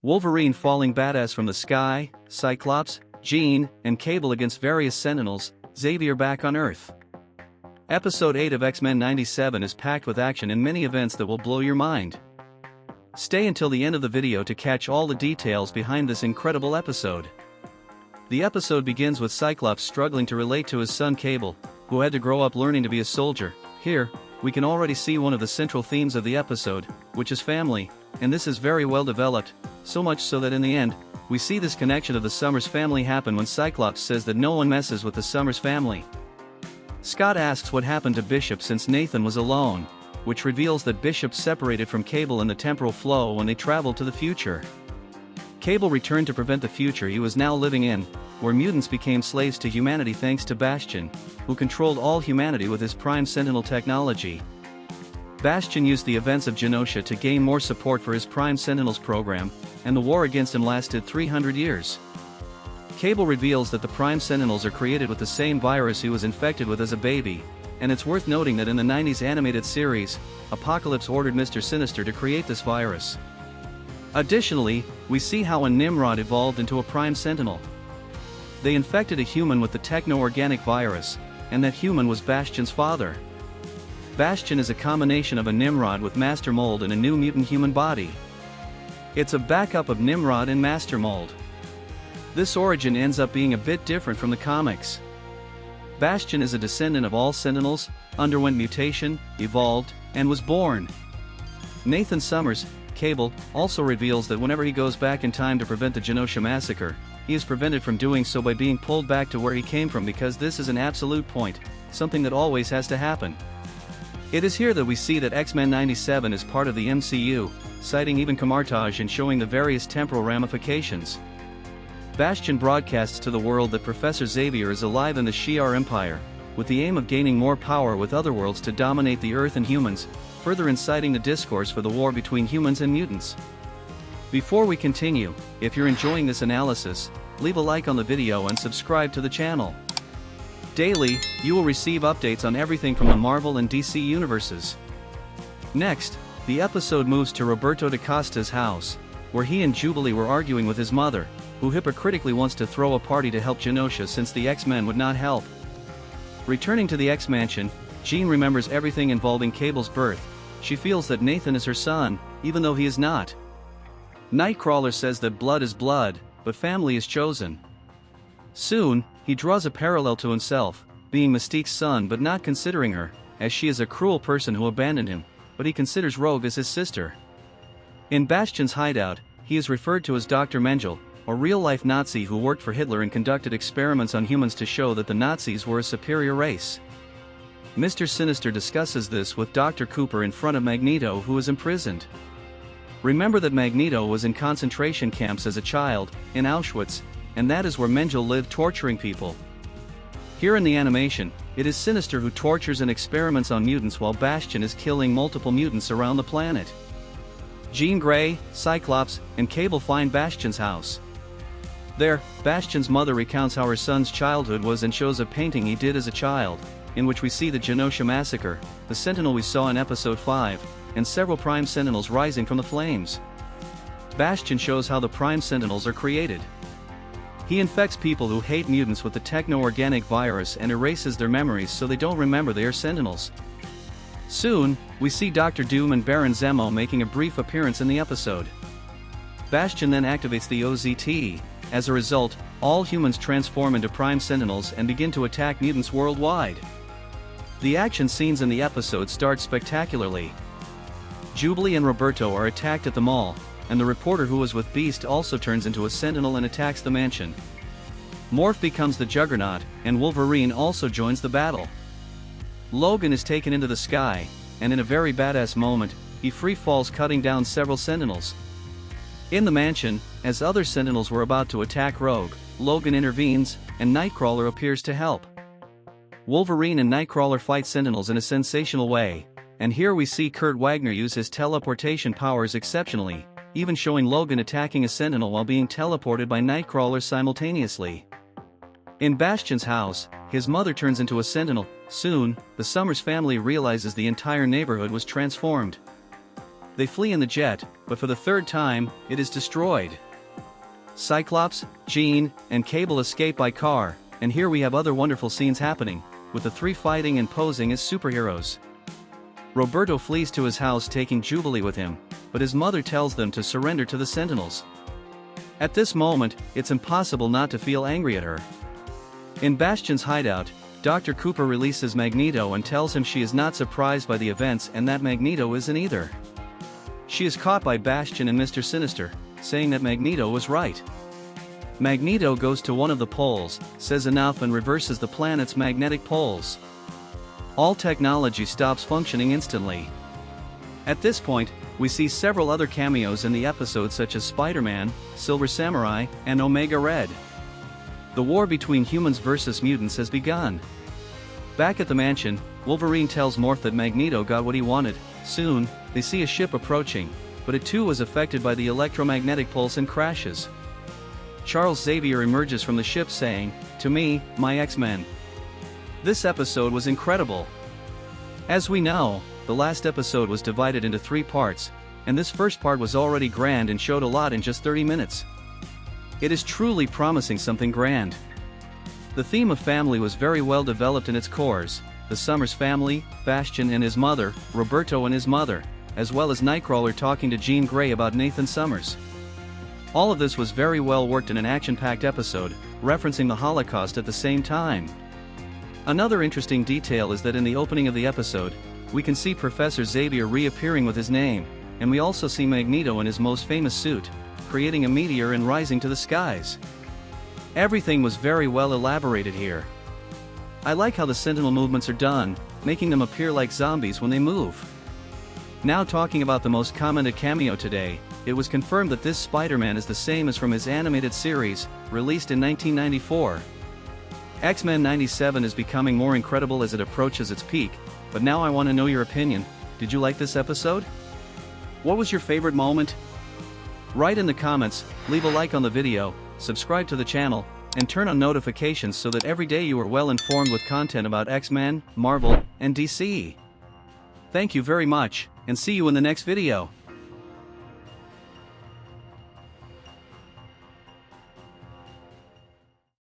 Wolverine falling badass from the sky, Cyclops, Jean, and Cable against various Sentinels, Xavier back on Earth. Episode 8 of X-Men 97 is packed with action and many events that will blow your mind. Stay until the end of the video to catch all the details behind this incredible episode. The episode begins with Cyclops struggling to relate to his son Cable, who had to grow up learning to be a soldier. Here, we can already see one of the central themes of the episode, which is family, and this is very well developed, so much so that in the end, we see this connection of the Summers family happen when Cyclops says that no one messes with the Summers family. Scott asks what happened to Bishop since Nathan was alone, which reveals that Bishop separated from Cable in the temporal flow when they traveled to the future. Cable returned to prevent the future he was now living in, where mutants became slaves to humanity thanks to Bastion, who controlled all humanity with his Prime Sentinel technology. Bastion used the events of Genosha to gain more support for his Prime Sentinels program, and the war against him lasted 300 years. Cable reveals that the Prime Sentinels are created with the same virus he was infected with as a baby, and it's worth noting that in the 90s animated series, Apocalypse ordered Mr. Sinister to create this virus. Additionally, we see how a Nimrod evolved into a Prime Sentinel. They infected a human with the techno-organic virus, and that human was Bastion's father. Bastion is a combination of a Nimrod with Master Mold and a new mutant human body. It's a backup of Nimrod and Master Mold. This origin ends up being a bit different from the comics. Bastion is a descendant of all Sentinels, underwent mutation, evolved, and was born. Nathan Summers, Cable, also reveals that whenever he goes back in time to prevent the Genosha massacre, he is prevented from doing so by being pulled back to where he came from because this is an absolute point, something that always has to happen. It is here that we see that X-Men 97 is part of the MCU, citing even Camartage and showing the various temporal ramifications. Bastion broadcasts to the world that Professor Xavier is alive in the Shi'ar Empire, with the aim of gaining more power with other worlds to dominate the Earth and humans, further inciting the discourse for the war between humans and mutants. Before we continue, if you're enjoying this analysis, leave a like on the video and subscribe to the channel. Daily, you will receive updates on everything from the Marvel and DC universes. Next, the episode moves to Roberto da Costa's house, where he and Jubilee were arguing with his mother, who hypocritically wants to throw a party to help Genosha since the X-Men would not help. Returning to the X-Mansion, Jean remembers everything involving Cable's birth. She feels that Nathan is her son, even though he is not. Nightcrawler says that blood is blood, but family is chosen. Soon, he draws a parallel to himself, being Mystique's son but not considering her, as she is a cruel person who abandoned him, but he considers Rogue as his sister. In Bastion's hideout, he is referred to as Dr. Mengele, a real-life Nazi who worked for Hitler and conducted experiments on humans to show that the Nazis were a superior race. Mr. Sinister discusses this with Dr. Cooper in front of Magneto, who is imprisoned. Remember that Magneto was in concentration camps as a child, in Auschwitz, and that is where Mengele lived torturing people. Here in the animation, it is Sinister who tortures and experiments on mutants while Bastion is killing multiple mutants around the planet. Jean Grey, Cyclops, and Cable find Bastion's house. There, Bastion's mother recounts how her son's childhood was and shows a painting he did as a child, in which we see the Genosha massacre, the Sentinel we saw in episode 5, and several Prime Sentinels rising from the flames. Bastion shows how the Prime Sentinels are created. He infects people who hate mutants with the techno-organic virus and erases their memories so they don't remember they are Sentinels. Soon, we see Dr. Doom and Baron Zemo making a brief appearance in the episode. Bastion then activates the OZT. As a result, all humans transform into Prime Sentinels and begin to attack mutants worldwide. The action scenes in the episode start spectacularly. Jubilee and Roberto are attacked at the mall, and the reporter who was with Beast also turns into a Sentinel and attacks the mansion. Morph becomes the Juggernaut, and Wolverine also joins the battle. Logan is taken into the sky, and in a very badass moment, he free falls cutting down several Sentinels. In the mansion, as other Sentinels were about to attack Rogue, Logan intervenes, and Nightcrawler appears to help. Wolverine and Nightcrawler fight Sentinels in a sensational way, and here we see Kurt Wagner use his teleportation powers exceptionally, even showing Logan attacking a Sentinel while being teleported by Nightcrawler simultaneously. In Bastion's house, his mother turns into a Sentinel. Soon, the Summers family realizes the entire neighborhood was transformed. They flee in the jet, but for the third time, it is destroyed. Cyclops, Jean, and Cable escape by car, and here we have other wonderful scenes happening, with the three fighting and posing as superheroes. Roberto flees to his house taking Jubilee with him, but his mother tells them to surrender to the Sentinels. At this moment, it's impossible not to feel angry at her. In Bastion's hideout, Dr. Cooper releases Magneto and tells him she is not surprised by the events and that Magneto isn't either. She is caught by Bastion and Mr. Sinister, saying that Magneto was right. Magneto goes to one of the poles, says enough and reverses the planet's magnetic poles. All technology stops functioning instantly. At this point, we see several other cameos in the episode such as Spider-Man, Silver Samurai, and Omega Red. The war between humans versus mutants has begun. Back at the mansion, Wolverine tells Morph that Magneto got what he wanted. Soon, they see a ship approaching, but it too was affected by the electromagnetic pulse and crashes. Charles Xavier emerges from the ship saying, "To me, my X-Men." This episode was incredible. As we know, the last episode was divided into 3 parts, and this first part was already grand and showed a lot in just 30 minutes. It is truly promising something grand. The theme of family was very well developed in its cores, the Summers family, Bastion and his mother, Roberto and his mother, as well as Nightcrawler talking to Jean Grey about Nathan Summers. All of this was very well worked in an action-packed episode, referencing the Holocaust at the same time. Another interesting detail is that in the opening of the episode, we can see Professor Xavier reappearing with his name, and we also see Magneto in his most famous suit, creating a meteor and rising to the skies. Everything was very well elaborated here. I like how the Sentinel movements are done, making them appear like zombies when they move. Now talking about the most commented cameo today, it was confirmed that this Spider-Man is the same as from his animated series, released in 1994. X-Men 97 is becoming more incredible as it approaches its peak, but now I want to know your opinion. Did you like this episode? What was your favorite moment? Write in the comments, leave a like on the video, subscribe to the channel, and turn on notifications so that every day you are well informed with content about X-Men, Marvel, and DC. Thank you very much, and see you in the next video.